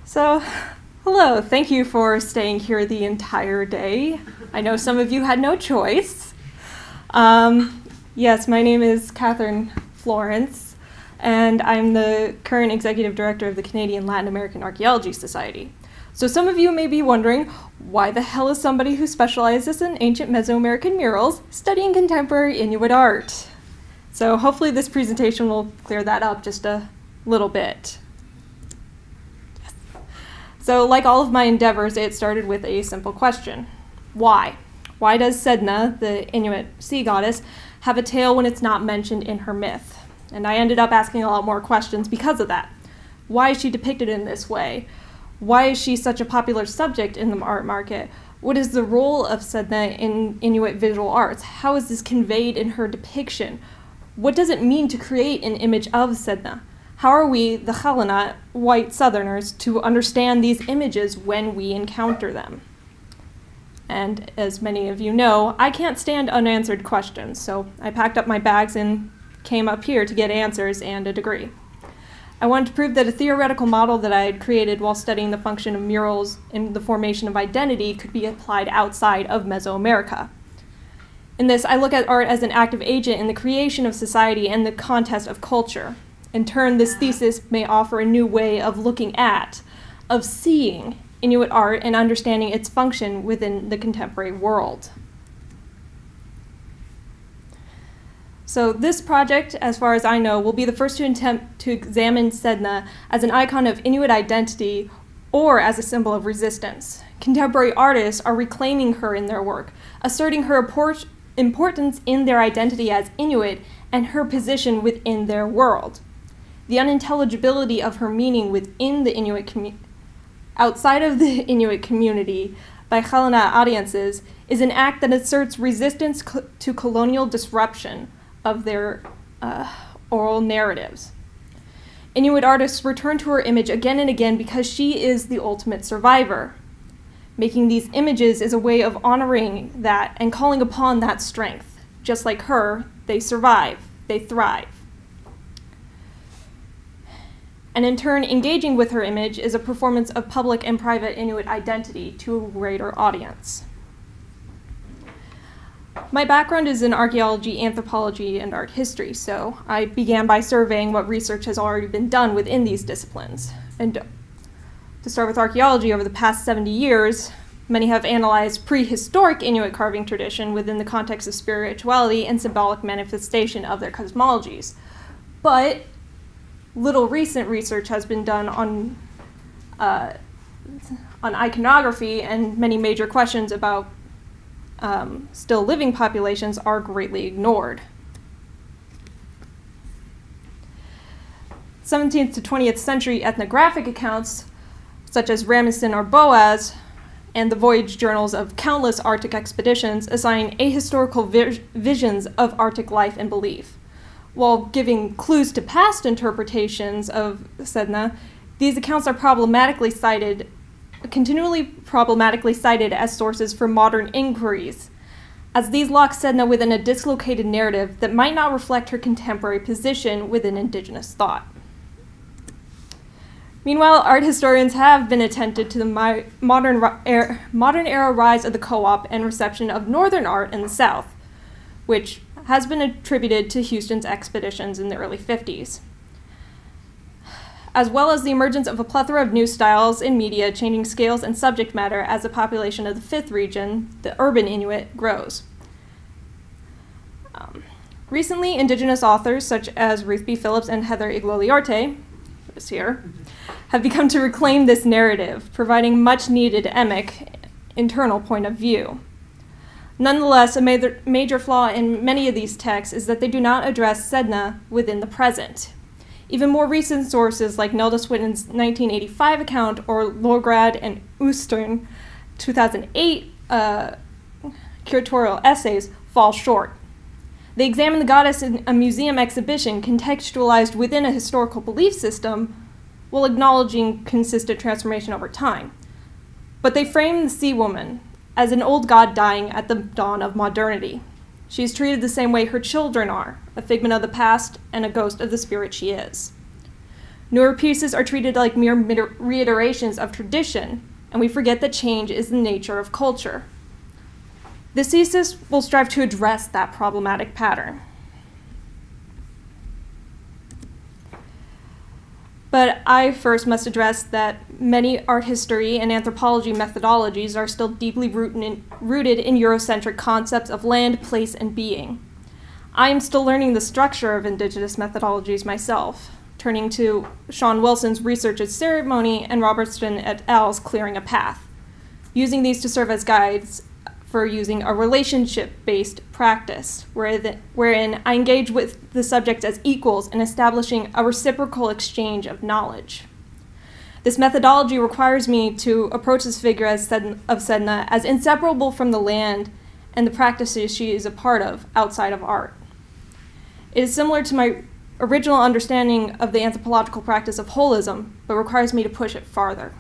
So, hello, thank you for staying here the entire day. I know some of you had no choice. Yes, my name is Catherine Florence, and I'm the current executive director of the Canadian Latin American Archaeology Society. So some of you may be wondering, why the hell is somebody who specializes in ancient Mesoamerican murals studying contemporary Inuit art? So hopefully this presentation will clear that up just a little bit. Yes. So like all of my endeavors, it started with a simple question. Why? Why does Sedna, the Inuit sea goddess, have a tail when it's not mentioned in her myth? And I ended up asking a lot more questions because of that. Why is she depicted in this way? Why is she such a popular subject in the art market? What is the role of Sedna in Inuit visual arts? How is this conveyed in her depiction? What does it mean to create an image of Sedna? How are we, the Qallunaat, white Southerners, to understand these images when we encounter them? And as many of you know, I can't stand unanswered questions, so I packed up my bags and came up here to get answers and a degree. I wanted to prove that a theoretical model that I had created while studying the function of murals in the formation of identity could be applied outside of Mesoamerica. In this, I look at art as an active agent in the creation of society and the contest of culture. In turn, this thesis may offer a new way of looking at, of seeing, Inuit art and understanding its function within the contemporary world. So this project, as far as I know, will be the first to attempt to examine Sedna as an icon of Inuit identity or as a symbol of resistance. Contemporary artists are reclaiming her in their work, asserting her importance in their identity as Inuit and her position within their world. The unintelligibility of her meaning within the Inuit outside of the Inuit community by Qallunaat audiences is an act that asserts resistance to colonial disruption of their oral narratives. Inuit artists return to her image again and again because she is the ultimate survivor. Making these images is a way of honoring that and calling upon that strength. Just like her, they survive, they thrive. And in turn, engaging with her image is a performance of public and private Inuit identity to a greater audience. My background is in archaeology, anthropology, and art history, so I began by surveying what research has already been done within these disciplines. And to start with archaeology, over the past 70 years, many have analyzed prehistoric Inuit carving tradition within the context of spirituality and symbolic manifestation of their cosmologies. But little recent research has been done on iconography, and many major questions about still living populations are greatly ignored. 17th to 20th century ethnographic accounts, such as Ramesson or Boaz, and the voyage journals of countless Arctic expeditions assign ahistorical visions of Arctic life and belief. While giving clues to past interpretations of Sedna, these accounts are continually problematically cited as sources for modern inquiries, as these lock Sedna within a dislocated narrative that might not reflect her contemporary position within Indigenous thought. Meanwhile, art historians have been attentive to the modern era rise of the co-op and reception of Northern art in the South, which has been attributed to Houston's expeditions in the early 50s, as well as the emergence of a plethora of new styles in media, changing scales and subject matter as the population of the fifth region, the urban Inuit, grows. Recently, Indigenous authors such as Ruth B. Phillips and Heather Igloliorte, who is here, have begun to reclaim this narrative, providing much-needed emic internal point of view. Nonetheless, a major flaw in many of these texts is that they do not address Sedna within the present. Even more recent sources like Nelda Swinton's 1985 account or Lograd and Oostern 2008 curatorial essays fall short. They examine the goddess in a museum exhibition contextualized within a historical belief system while acknowledging consistent transformation over time. But they frame the sea woman as an old god dying at the dawn of modernity. She is treated the same way her children are, a figment of the past and a ghost of the spirit she is. Newer pieces are treated like mere reiterations of tradition, and we forget that change is the nature of culture. This thesis will strive to address that problematic pattern. But I first must address that many art history and anthropology methodologies are still deeply rooted in Eurocentric concepts of land, place, and being. I am still learning the structure of indigenous methodologies myself, turning to Sean Wilson's Research as Ceremony and Robertson et al.'s Clearing a Path, using these to serve as guides for using a relationship-based practice, wherein I engage with the subjects as equals in establishing a reciprocal exchange of knowledge. This methodology requires me to approach this figure of Sedna as inseparable from the land and the practices she is a part of outside of art. It is similar to my original understanding of the anthropological practice of holism, but requires me to push it farther.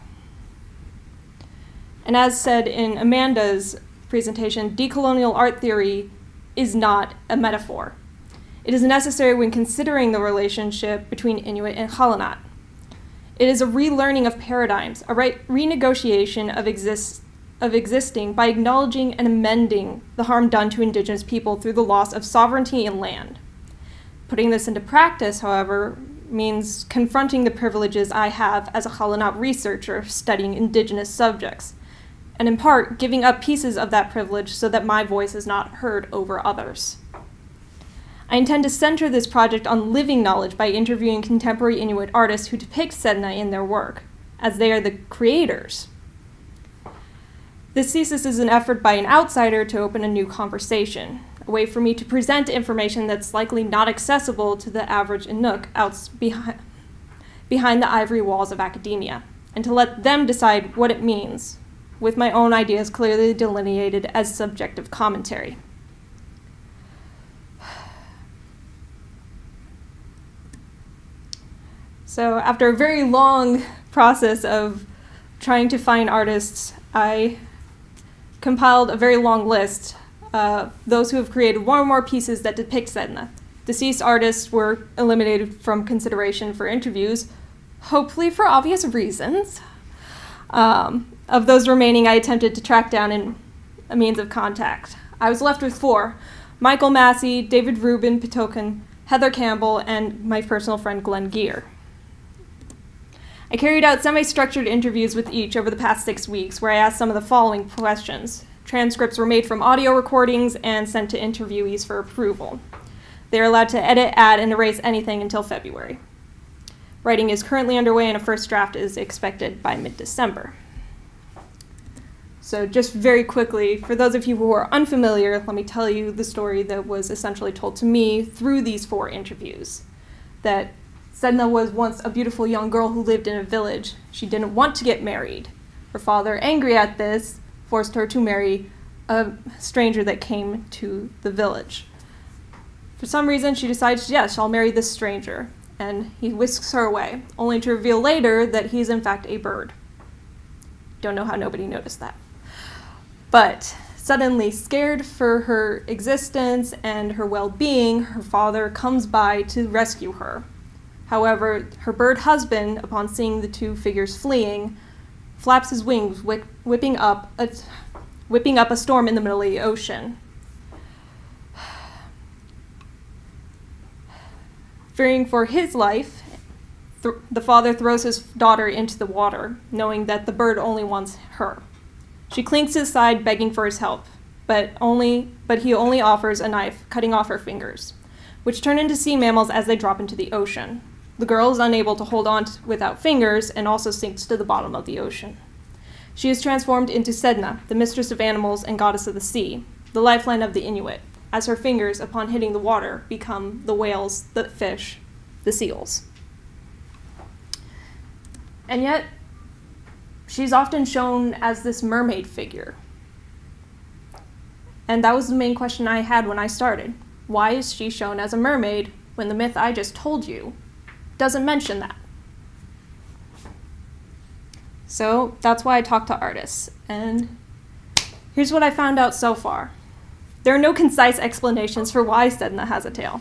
And as said in Amanda's presentation, decolonial art theory is not a metaphor. It is necessary when considering the relationship between Inuit and Qallunaat. It is a relearning of paradigms, a renegotiation of existing by acknowledging and amending the harm done to indigenous people through the loss of sovereignty and land. Putting this into practice, however, means confronting the privileges I have as a Qallunaat researcher studying indigenous subjects, and in part, giving up pieces of that privilege so that my voice is not heard over others. I intend to center this project on living knowledge by interviewing contemporary Inuit artists who depict Sedna in their work, as they are the creators. This thesis is an effort by an outsider to open a new conversation, a way for me to present information that's likely not accessible to the average Inuk behind the ivory walls of academia, and to let them decide what it means, with my own ideas clearly delineated as subjective commentary. So after a very long process of trying to find artists, I compiled a very long list of those who have created one or more pieces that depict Sedna. Deceased artists were eliminated from consideration for interviews, hopefully for obvious reasons. Of those remaining, I attempted to track down in a means of contact. I was left with 4: Michael Massey, David Rubin Pitokin, Heather Campbell, and my personal friend Glenn Gear. I carried out semi-structured interviews with each over the past 6 weeks, where I asked some of the following questions. Transcripts were made from audio recordings and sent to interviewees for approval. They are allowed to edit, add, and erase anything until February. Writing is currently underway, and a first draft is expected by mid-December. So just very quickly, for those of you who are unfamiliar, let me tell you the story that was essentially told to me through these 4 interviews. That Sedna was once a beautiful young girl who lived in a village. She didn't want to get married. Her father, angry at this, forced her to marry a stranger that came to the village. For some reason, she decides, yes, I'll marry this stranger. And he whisks her away, only to reveal later that he's in fact a bird. Don't know how nobody noticed that. But suddenly, scared for her existence and her well-being, her father comes by to rescue her. However, her bird husband, upon seeing the 2 figures fleeing, flaps his wings, whipping up a storm in the middle of the ocean. Fearing for his life, the father throws his daughter into the water, knowing that the bird only wants her. She clings to his side, begging for his help, but he only offers a knife, cutting off her fingers, which turn into sea mammals as they drop into the ocean. The girl is unable to hold on without fingers and also sinks to the bottom of the ocean. She is transformed into Sedna, the mistress of animals and goddess of the sea, the lifeline of the Inuit, as her fingers, upon hitting the water, become the whales, the fish, the seals. And yet, she's often shown as this mermaid figure. And that was the main question I had when I started. Why is she shown as a mermaid when the myth I just told you doesn't mention that? So that's why I talked to artists. And here's what I found out so far. There are no concise explanations for why Sedna has a tail.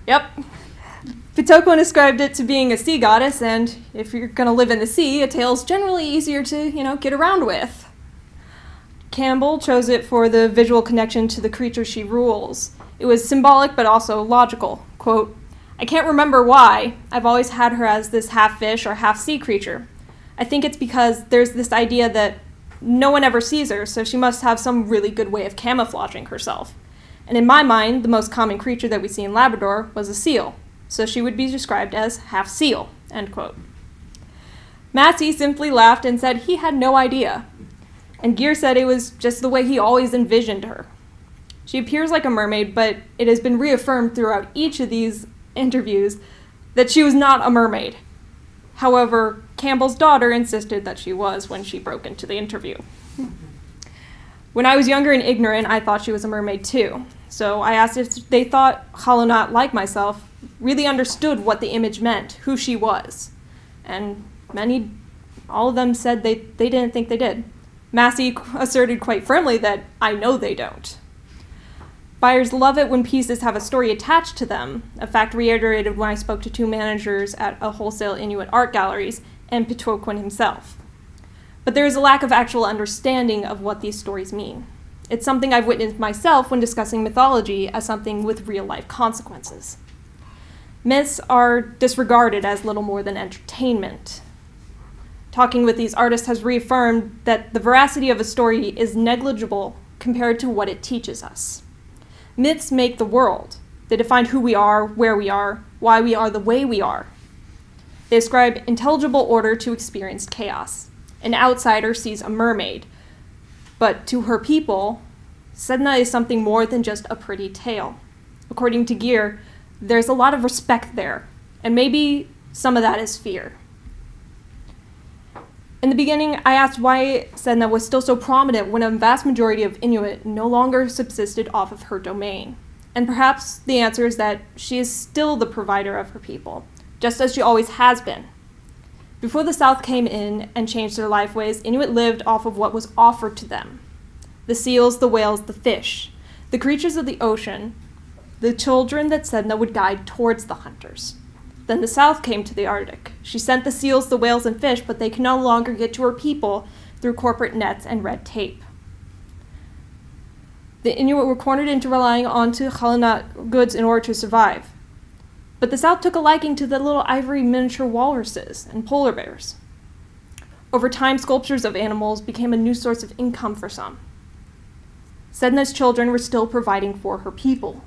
Yep. Pitoquan ascribed it to being a sea goddess, and if you're going to live in the sea, a tail's generally easier to, get around with. Campbell chose it for the visual connection to the creature she rules. It was symbolic but also logical. Quote, "I can't remember why. I've always had her as this half fish or half sea creature. I think it's because there's this idea that no one ever sees her, so she must have some really good way of camouflaging herself. And in my mind, the most common creature that we see in Labrador was a seal, so she would be described as half seal," end quote. Massey simply laughed and said he had no idea. And Gear said it was just the way he always envisioned her. She appears like a mermaid, but it has been reaffirmed throughout each of these interviews that she was not a mermaid. However, Campbell's daughter insisted that she was when she broke into the interview. When I was younger and ignorant, I thought she was a mermaid too. So I asked if they thought Qallunaat, like myself, really understood what the image meant, who she was. And all of them said they didn't think they did. Massey asserted quite firmly that I know they don't. Buyers love it when pieces have a story attached to them, a fact reiterated when I spoke to two managers at a wholesale Inuit art galleries and Pitoquan himself. But there is a lack of actual understanding of what these stories mean. It's something I've witnessed myself when discussing mythology as something with real-life consequences. Myths are disregarded as little more than entertainment. Talking with these artists has reaffirmed that the veracity of a story is negligible compared to what it teaches us. Myths make the world. They define who we are, where we are, why we are the way we are. They ascribe intelligible order to experienced chaos. An outsider sees a mermaid, but to her people, Sedna is something more than just a pretty tale. According to Gear, there's a lot of respect there, and maybe some of that is fear. In the beginning, I asked why Sedna was still so prominent when a vast majority of Inuit no longer subsisted off of her domain. And perhaps the answer is that she is still the provider of her people, just as she always has been. Before the South came in and changed their lifeways, Inuit lived off of what was offered to them. The seals, the whales, the fish, the creatures of the ocean, the children that Sedna would guide towards the hunters. Then the South came to the Arctic. She sent the seals, the whales, and fish, but they could no longer get to her people through corporate nets and red tape. The Inuit were cornered into relying on Qallunaat goods in order to survive. But the South took a liking to the little ivory miniature walruses and polar bears. Over time, sculptures of animals became a new source of income for some. Sedna's children were still providing for her people.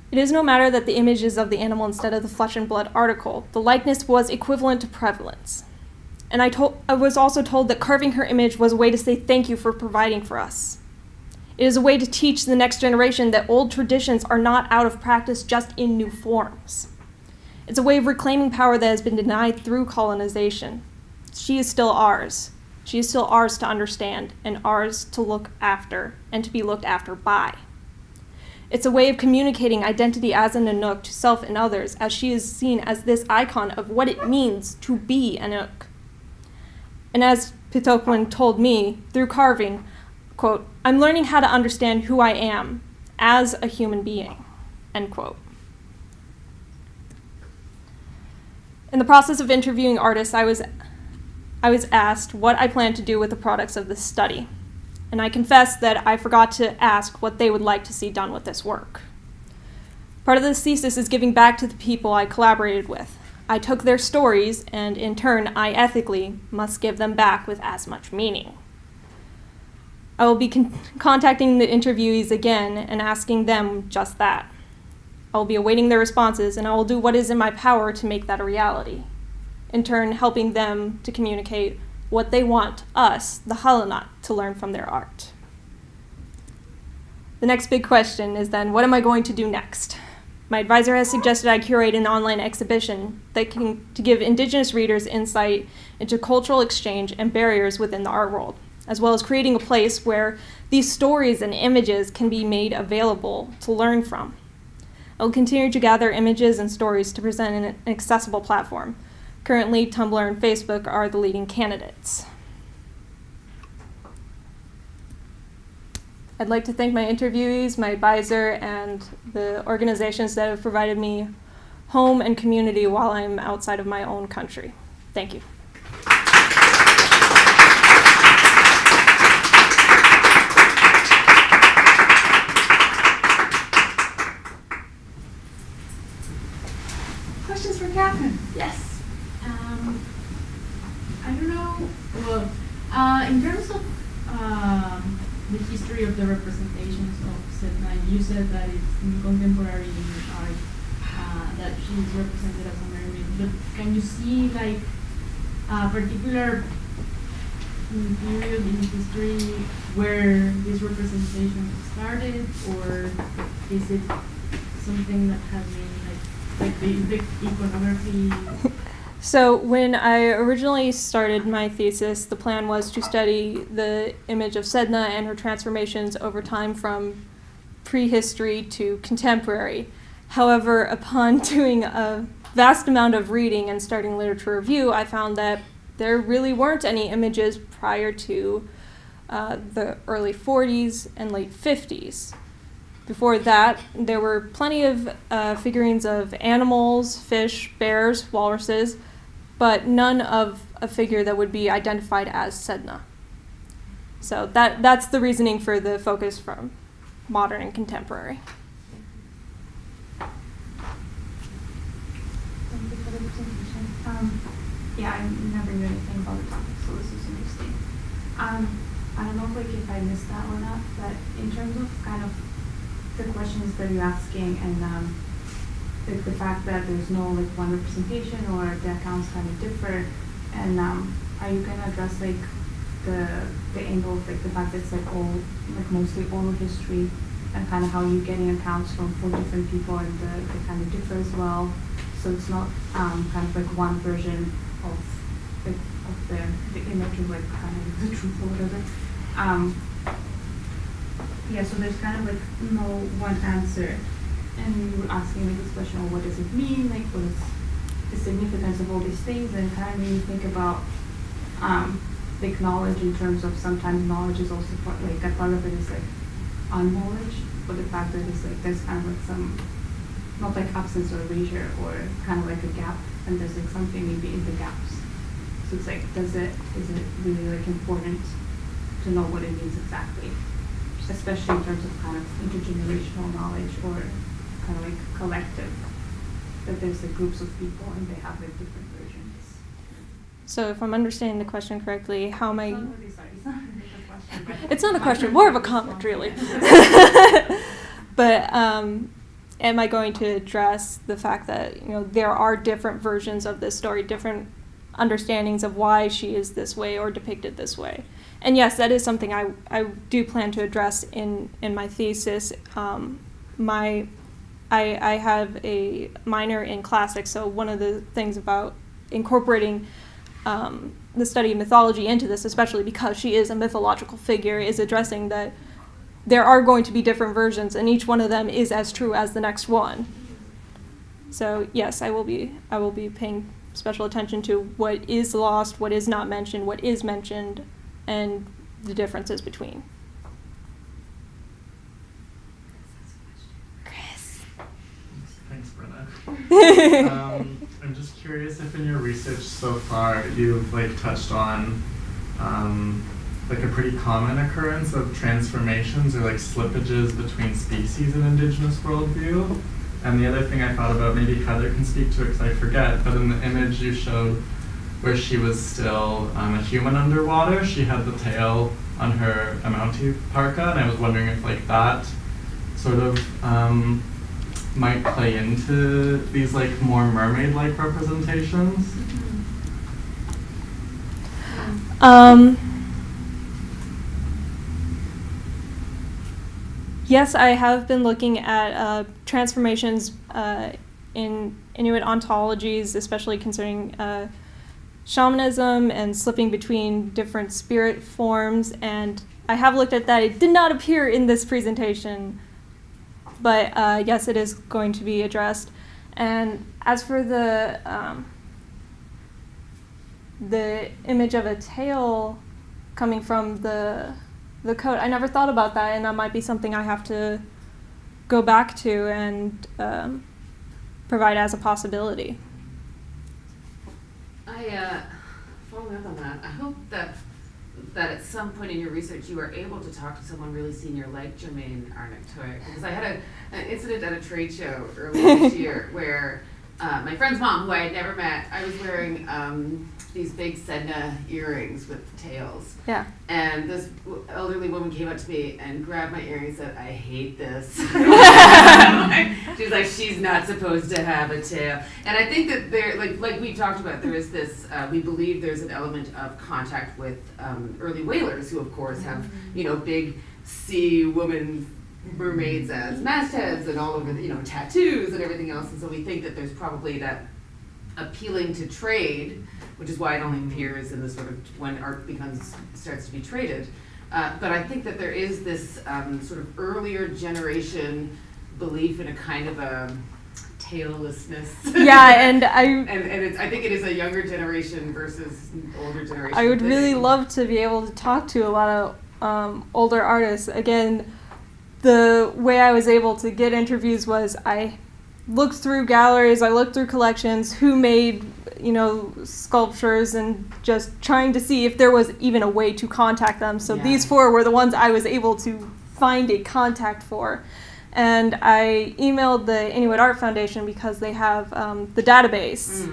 It is no matter that the image is of the animal instead of the flesh and blood article. The likeness was equivalent to prevalence. And I was also told that carving her image was a way to say thank you for providing for us. It is a way to teach the next generation that old traditions are not out of practice, just in new forms. It's a way of reclaiming power that has been denied through colonization. She is still ours. She is still ours to understand and ours to look after and to be looked after by. It's a way of communicating identity as an Inuk to self and others, as she is seen as this icon of what it means to be an Inuk. And as Pitoquan told me, through carving, quote, "I'm learning how to understand who I am as a human being," end quote. In the process of interviewing artists, I was asked what I plan to do with the products of this study. And I confess that I forgot to ask what they would like to see done with this work. Part of this thesis is giving back to the people I collaborated with. I took their stories, and in turn, I ethically must give them back with as much meaning. I will be contacting the interviewees again and asking them just that. I will be awaiting their responses, and I will do what is in my power to make that a reality. In turn, helping them to communicate what they want us, the Qallunaat, to learn from their art. The next big question is then, what am I going to do next? My advisor has suggested I curate an online exhibition to give Indigenous readers insight into cultural exchange and barriers within the art world, as well as creating a place where these stories and images can be made available to learn from. I will continue to gather images and stories to present in an accessible platform. Currently, Tumblr and Facebook are the leading candidates. I'd like to thank my interviewees, my advisor, and the organizations that have provided me home and community while I'm outside of my own country. Thank you. Questions for Catherine? Yes. I don't know. Well, in terms of the history of the representations of Sedna, you said that it's in contemporary art that she is represented as a mermaid. But can you see like a particular period in history where this representation started, or is it something that has been like the iconography? So when I originally started my thesis, the plan was to study the image of Sedna and her transformations over time from prehistory to contemporary. However, upon doing a vast amount of reading and starting literature review, I found that there really weren't any images prior to the early 40s and late 50s. Before that, there were plenty of figurines of animals, fish, bears, walruses, but none of a figure that would be identified as Sedna. So that's the reasoning for the focus from modern and contemporary. Thank you for the presentation. Yeah, I never knew anything about the topic, so this is interesting. I don't know if I missed that or not, but in terms of kind of the questions that you're asking and the fact that there's no like one representation or the accounts kind of differ, and are you gonna address like the angle of like the fact that it's like all like mostly oral history and kind of how you're getting accounts from 4 different people and they kind of differ as well, so it's not kind of like one version of the image of like kind of the truth or whatever. Yeah, so there's kind of like no one answer. And we were asking like this question, well, what does it mean? Like, what is the significance of all these things? And kind of made me think about like knowledge in terms of sometimes knowledge is also part, like a part of it is like unknowledge, but the fact that it's like there's kind of like some, not like absence or erasure or kind of like a gap, and there's like something maybe in the gaps. So it's like, is it really like important to know what it means exactly? Especially in terms of kind of intergenerational knowledge or kind of like collective, that there's like groups of people and they have like different versions. So if I'm understanding the question correctly, how am I... It's not really a question. But it's not a question, more of a comment, really. But am I going to address the fact that, you know, there are different versions of this story, different understandings of why she is this way or depicted this way? And yes, that is something I do plan to address in my thesis. I have a minor in classics, so one of the things about incorporating the study of mythology into this, especially because she is a mythological figure, is addressing that there are going to be different versions, and each one of them is as true as the next one. So yes, I will be paying special attention to what is lost, what is not mentioned, what is mentioned, and the differences between. Chris. Thanks, Brenna. I'm just curious if in your research so far you've like touched on like a pretty common occurrence of transformations or like slippages between species in Indigenous worldview. And the other thing I thought about, maybe Heather can speak to it because I forget, but in the image you showed where she was still a human underwater, she had the tail on her Amountie parka, and I was wondering if like that sort of might play into these like more mermaid-like representations. Yes, I have been looking at transformations in Inuit ontologies, especially concerning shamanism and slipping between different spirit forms, and I have looked at that. It did not appear in this presentation, but yes, it is going to be addressed. And as for the image of a tail coming from the the code. I never thought about that, and that might be something I have to go back to and provide as a possibility. Following up on that, I hope that at some point in your research you are able to talk to someone really senior like Jermaine Arnott-Toy, because I had an incident at a trade show earlier this year where my friend's mom, who I had never met, I was wearing these big Sedna earrings with tails. Yeah. And this elderly woman came up to me and grabbed my earrings and said, "I hate this." She was like, "She's not supposed to have a tail." And I think that there, like we talked about, there is this, we believe there's an element of contact with early whalers who, of course, have, big sea woman mermaids as mastheads and all over the, tattoos and everything else. And so we think that there's probably that appealing to trade, which is why it only appears in the sort of when art starts to be traded. But I think that there is this sort of earlier generation belief in a kind of a taillessness. Yeah, and I think it is a younger generation versus older generation. I would really love to be able to talk to a lot of older artists. Again, the way I was able to get interviews was I looked through galleries, I looked through collections, who made, sculptures, and just trying to see if there was even a way to contact them. So these 4 were the ones I was able to find a contact for. And I emailed the Inuit Art Foundation because they have the database,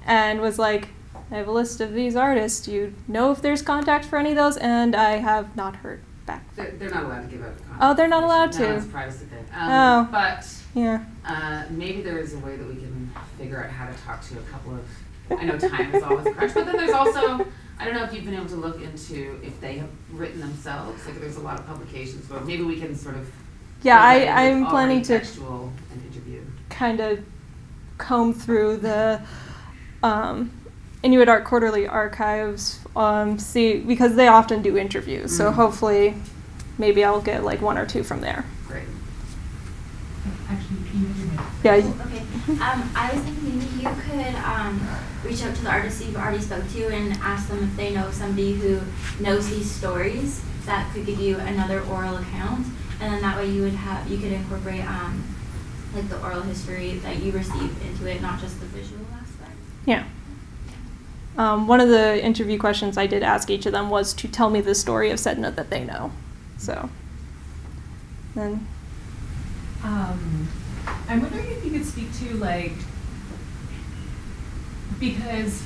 and was like, I have a list of these artists. Do you know if there's contact for any of those? And I have not heard back. They're not allowed to give out contact. Oh, they're not allowed to? No, it's a privacy thing. Oh. But yeah. Maybe there is a way that we can figure out how to talk to a couple of, I know time is always a crunch, but then there's also, I don't know if you've been able to look into if they have written themselves. Like there's a lot of publications, but maybe we can sort of. Yeah, I'm planning to textual and interview. Kind of comb through the Inuit Art Quarterly archives, see, because they often do interviews. So hopefully, maybe I'll get like 1 or 2 from there. Great. Actually, you have your hand. Yeah. Oh, okay. I was thinking maybe you could reach out to the artists you've already spoke to and ask them if they know somebody who knows these stories that could give you another oral account, and then that way you could incorporate like the oral history that you receive into it, not just the visual aspect. Yeah. One of the interview questions I did ask each of them was to tell me the story of Sedna that they know. So then. I'm wondering if you could speak to because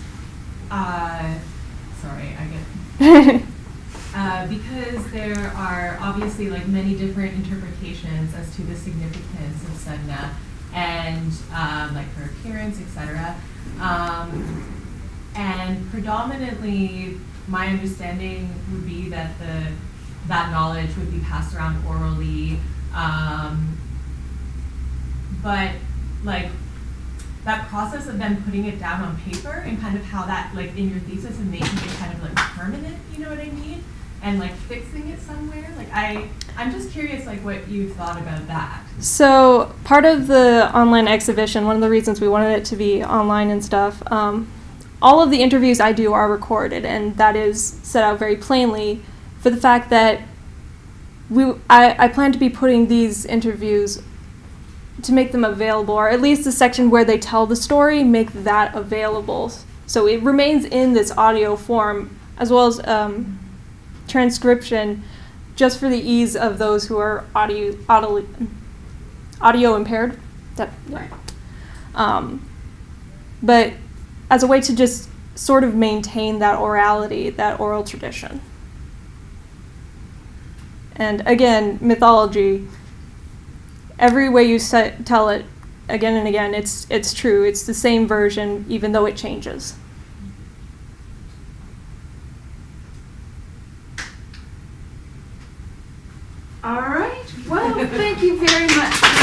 because there are obviously many different interpretations as to the significance of Sedna and her appearance, etc. And predominantly, my understanding would be that that knowledge would be passed around orally. But that process of then putting it down on paper and kind of how that in your thesis and making it kind of permanent, you know what I mean? And fixing it somewhere. I'm just curious what you thought about that. So part of the online exhibition, one of the reasons we wanted it to be online and stuff, all of the interviews I do are recorded, and that is set out very plainly for the fact that I plan to be putting these interviews to make them available, or at least the section where they tell the story, make that available. So it remains in this audio form, as well as transcription, just for the ease of those who are audio impaired. But as a way to just sort of maintain that orality, that oral tradition. And again, mythology, every way you tell it again and again, it's true. It's the same version, even though it changes. All right. Well, thank you very much.